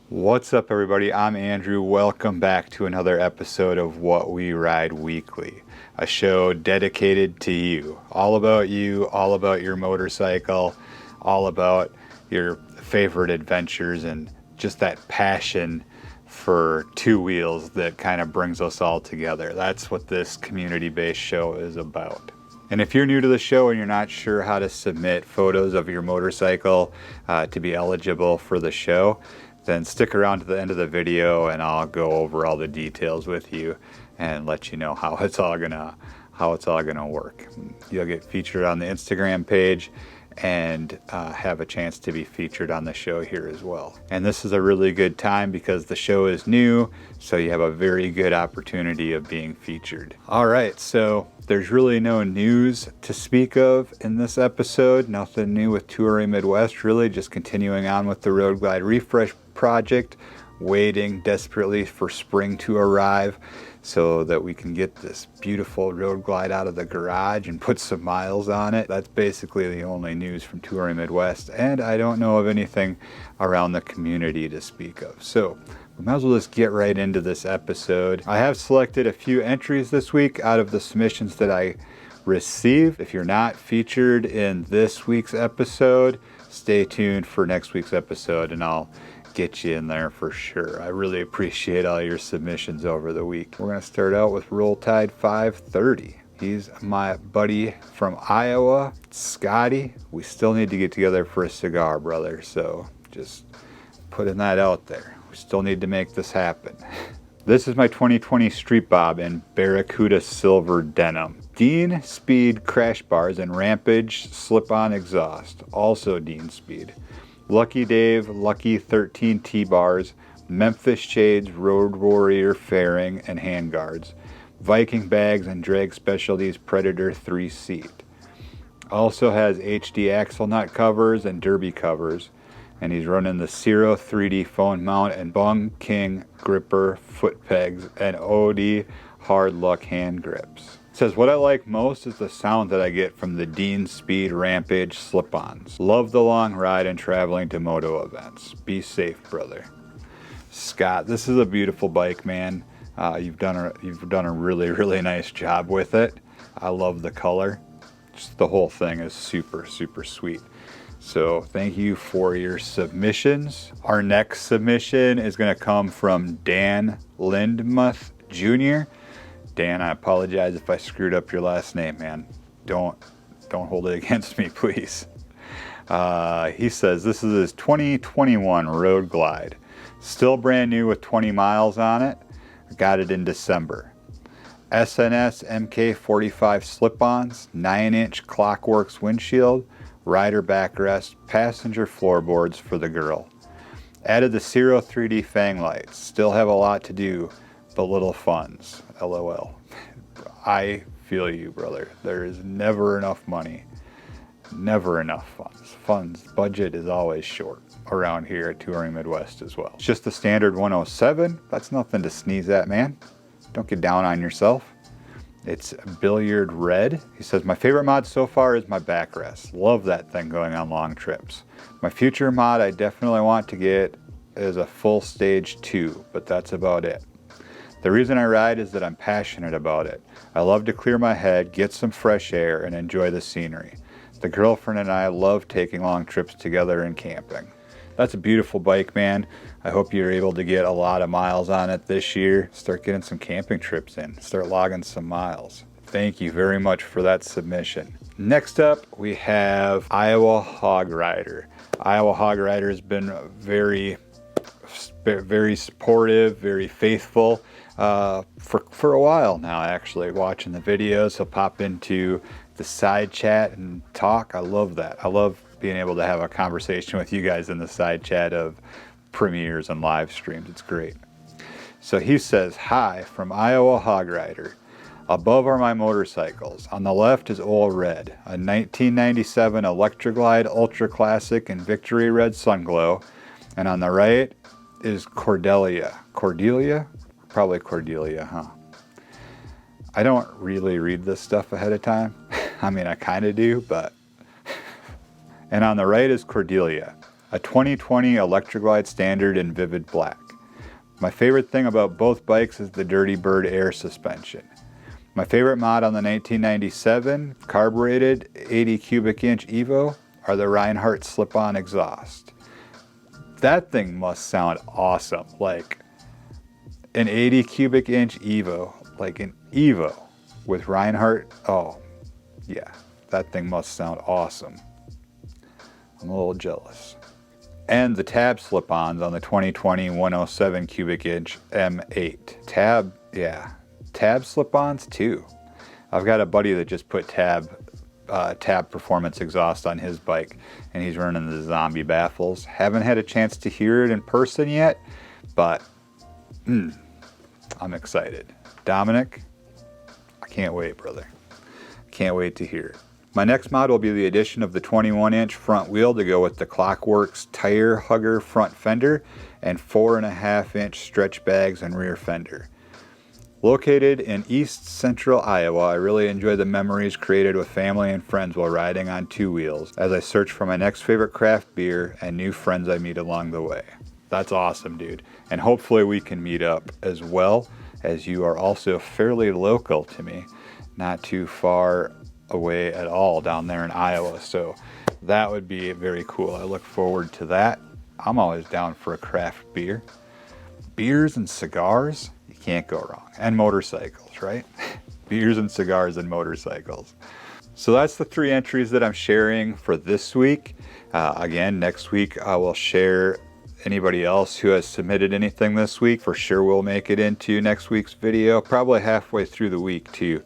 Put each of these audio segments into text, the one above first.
What's up, everybody? I'm Andrew. Welcome back to another episode of What We Ride Weekly, a show dedicated to you, all about your motorcycle, all about your favorite adventures, and just that passion for two wheels that kind of brings us all together. That's what this community-based show is about. And if you're new to the show and you're not sure how to submit photos of your motorcycle to be eligible for the show, then stick around to the end of the video and I'll go over all the details with you and let you know how it's all gonna work. You'll get featured on the Instagram page and have a chance to be featured on the show here as well. And this is a really good time because the show is new, so you have a very good opportunity of being featured. All right, so there's really no news to speak of in this episode. Nothing new with Touring Midwest, really just continuing on with the Road Glide refresh project, waiting desperately for spring to arrive so that we can get this beautiful Road Glide out of the garage and put some miles on it. That's basically the only news from Touring Midwest, and I don't know of anything around the community to speak of. So we might as well just get right into this episode. I have selected a few entries this week out of the submissions that I received. If you're not featured in this week's episode, stay tuned for next week's episode and I'll get you in there for sure. I really appreciate all your submissions over the week. We're going to start out with Roll Tide 530. He's my buddy from Iowa, Scotty. We still need to get together for a cigar, brother, so just putting that out there. We still need to make this happen. This is my 2020 Street Bob in Barracuda Silver Denim. Dean Speed crash bars and Rampage slip-on exhaust, also Dean Speed. Lucky Dave Lucky 13 T-bars, Memphis Shades Road Warrior fairing and handguards, Viking bags and Drag Specialties Predator 3-seat. Also has HD axle nut covers and derby covers, and he's running the Ciro 3D phone mount and Bung King gripper foot pegs and OD hard luck hand grips. Says, what I like most is the sound that I get from the Dean Speed Rampage slip-ons. Love the long ride and traveling to moto events. Be safe, brother. Scott, this is a beautiful bike, man. You've done a really, really nice job with it. I love the color. Just the whole thing is super, super sweet. So thank you for your submissions. Our next submission is going to come from Dan Lindmuth Jr. Dan, I apologize if I screwed up your last name, man. Don't hold it against me, please. He says this is his 2021 Road Glide. Still brand new with 20 miles on it. Got it in December. SNS MK45 slip-ons, 9-inch Clockworks windshield, rider backrest, passenger floorboards for the girl. Added the Ciro 3D fang lights. Still have a lot to do, but little funds. LOL. I feel you, brother. There is never enough money. Never enough funds. Budget is always short around here at Touring Midwest as well. It's just the standard 107. That's nothing to sneeze at, man. Don't get down on yourself. It's billiard red. He says, my favorite mod so far is my backrest. Love that thing going on long trips. My future mod I definitely want to get is a full stage 2, but that's about it. The reason I ride is that I'm passionate about it. I love to clear my head, get some fresh air, and enjoy the scenery. The girlfriend and I love taking long trips together and camping. That's a beautiful bike, man. I hope you're able to get a lot of miles on it this year. Start getting some camping trips in. Start logging some miles. Thank you very much for that submission. Next up, we have Iowa Hog Rider. Iowa Hog Rider has been very supportive, very faithful for a while now, actually, watching the videos. He'll pop into the side chat and talk. I love that. I love being able to have a conversation with you guys in the side chat of premieres and live streams. It's great. So he says, hi from Iowa Hog Rider. Above are my motorcycles. On the left is Old Red, a 1997 Electroglide Ultra Classic and Victory Red Sunglow. And on the right is Cordelia. Cordelia? Probably Cordelia, huh? I don't really read this stuff ahead of time. I mean, I kind of do, but... And on the right is Cordelia. a 2020 Electric Glide Standard in Vivid Black. My favorite thing about both bikes is the Dirty Bird air suspension. My favorite mod on the 1997 carbureted 80 cubic inch Evo are the Reinhardt slip-on exhaust. That thing must sound awesome. Like an 80 cubic inch Evo, like an Evo with Reinhardt. Oh yeah, that thing must sound awesome. I'm a little jealous. And the tab slip-ons on the 2020 107 cubic inch M8. Tab slip-ons too. I've got a buddy that just put tab performance exhaust on his bike, and he's running the zombie baffles. Haven't had a chance to hear it in person yet, but I'm excited. Dominic, I can't wait, brother. Can't wait to hear it. My next mod will be the addition of the 21-inch front wheel to go with the Clockworks tire hugger front fender and 4.5-inch stretch bags and rear fender. Located in East Central Iowa, I really enjoy the memories created with family and friends while riding on two wheels as I search for my next favorite craft beer and new friends I meet along the way. That's awesome, dude. And hopefully we can meet up as well, as you are also fairly local to me, not too far away at all down there in Iowa. So that would be very cool. I look forward to that. I'm always down for a craft beer. Beers and cigars, you can't go wrong. And motorcycles, right? Beers and cigars and motorcycles. So that's the 3 entries that I'm sharing for this week. Again, next week I will share anybody else who has submitted anything this week. For sure we'll make it into next week's video, probably halfway through the week too,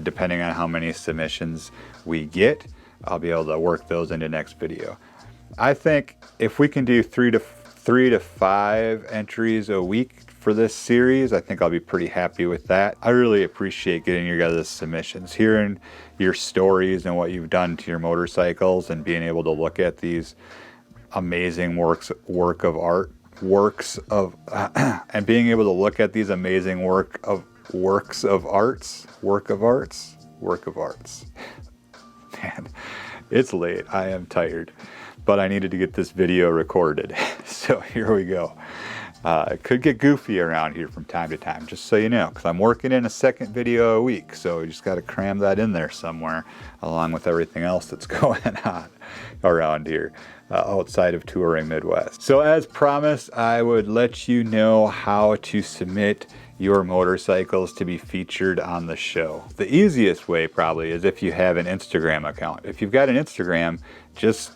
depending on how many submissions we get. I'll be able to work those into next video. I think if we can do 3 to 5 entries a week for this series, I think I'll be pretty happy with that. I really appreciate getting your guys' submissions, hearing your stories and what you've done to your motorcycles, and being able to look at these amazing works of art, and being able to look at these amazing works of arts. Man, it's late. I am tired, but I needed to get this video recorded. So here we go. It could get goofy around here from time to time, just so you know, because I'm working in a second video a week, so you just got to cram that in there somewhere, along with everything else that's going on around here, outside of touring Midwest. So as promised, I would let you know how to submit your motorcycles to be featured on the show. The easiest way probably is if you have an Instagram account. If you've got an Instagram, just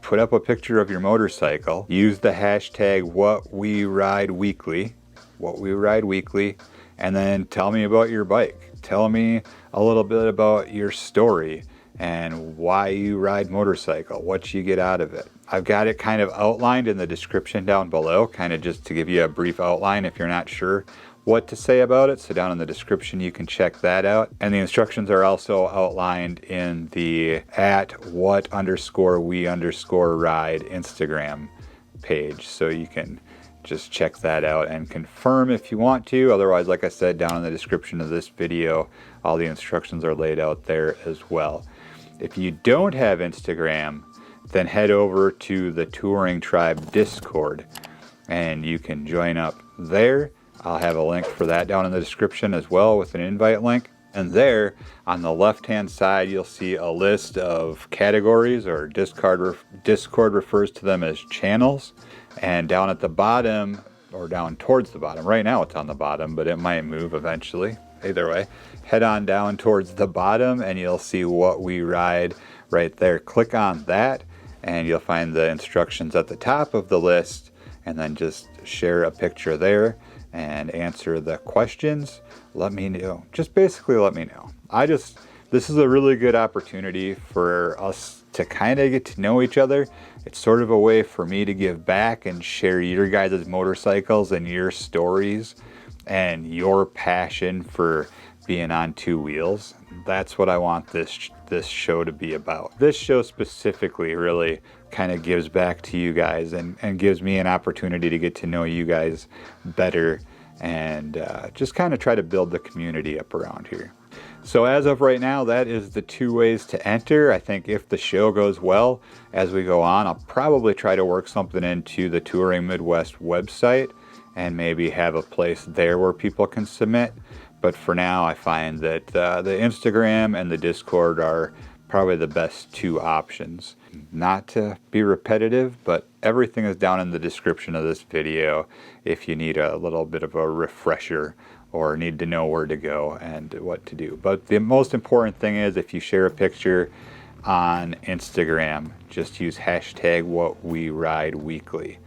put up a picture of your motorcycle, use the hashtag #WhatWeRideWeekly, and then tell me about your bike. Tell me a little bit about your story and why you ride motorcycle, what you get out of it. I've got it kind of outlined in the description down below, kind of just to give you a brief outline if you're not sure what to say about it. So down in the description you can check that out, and the instructions are also outlined in the @what_we_ride Instagram page, so you can just check that out and confirm if you want to. Otherwise, like I said, down in the description of this video, all the instructions are laid out there as well. If you don't have Instagram, then head over to the Touring Tribe Discord and you can join up there. I'll have a link for that down in the description as well, with an invite link. And there on the left hand side you'll see a list of categories, or Discord refers to them as channels. And down at the bottom, or down towards the bottom, right now it's on the bottom, but it might move eventually. Either way, head on down towards the bottom and you'll see What We Ride right there. Click on that and you'll find the instructions at the top of the list, and then just share a picture there and answer the questions. Let me know. Just basically let me know. This is a really good opportunity for us to kind of get to know each other. It's sort of a way for me to give back and share your guys' motorcycles and your stories and your passion for being on two wheels. That's what I want this show to be about. This show specifically really kind of gives back to you guys and gives me an opportunity to get to know you guys better, and just kind of try to build the community up around here. So as of right now, that is the 2 ways to enter. I think if the show goes well as we go on, I'll probably try to work something into the Touring Midwest website and maybe have a place there where people can submit. But for now, I find that the Instagram and the Discord are probably the best 2 options. Not to be repetitive, but everything is down in the description of this video if you need a little bit of a refresher or need to know where to go and what to do. But the most important thing is, if you share a picture on Instagram, just use hashtag #WhatWeRideWeekly,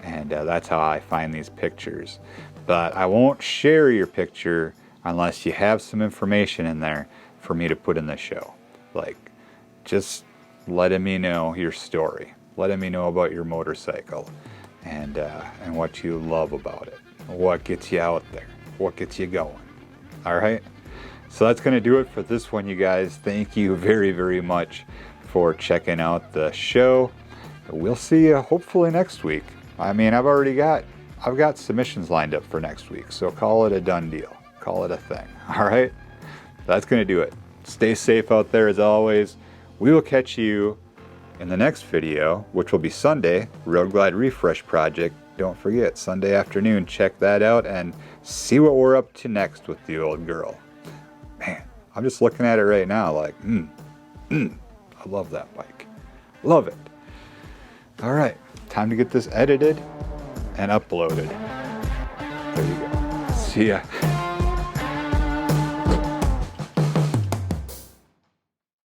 and that's how I find these pictures. But I won't share your picture unless you have some information in there for me to put in the show, like just letting me know your story, letting me know about your motorcycle, and what you love about it, what gets you out there, what gets you going. All right, so that's going to do it for this one, you guys. Thank you very, very much for checking out the show. We'll see you hopefully next week. I mean, I've got submissions lined up for next week, so call it a done deal, call it a thing. All right, that's going to do it. Stay safe out there as always. We will catch you in the next video, which will be Sunday, Road Glide Refresh Project. Don't forget, Sunday afternoon, check that out and see what we're up to next with the old girl. Man, I'm just looking at it right now like, I love that bike. Love it. All right, time to get this edited and uploaded. There you go. See ya.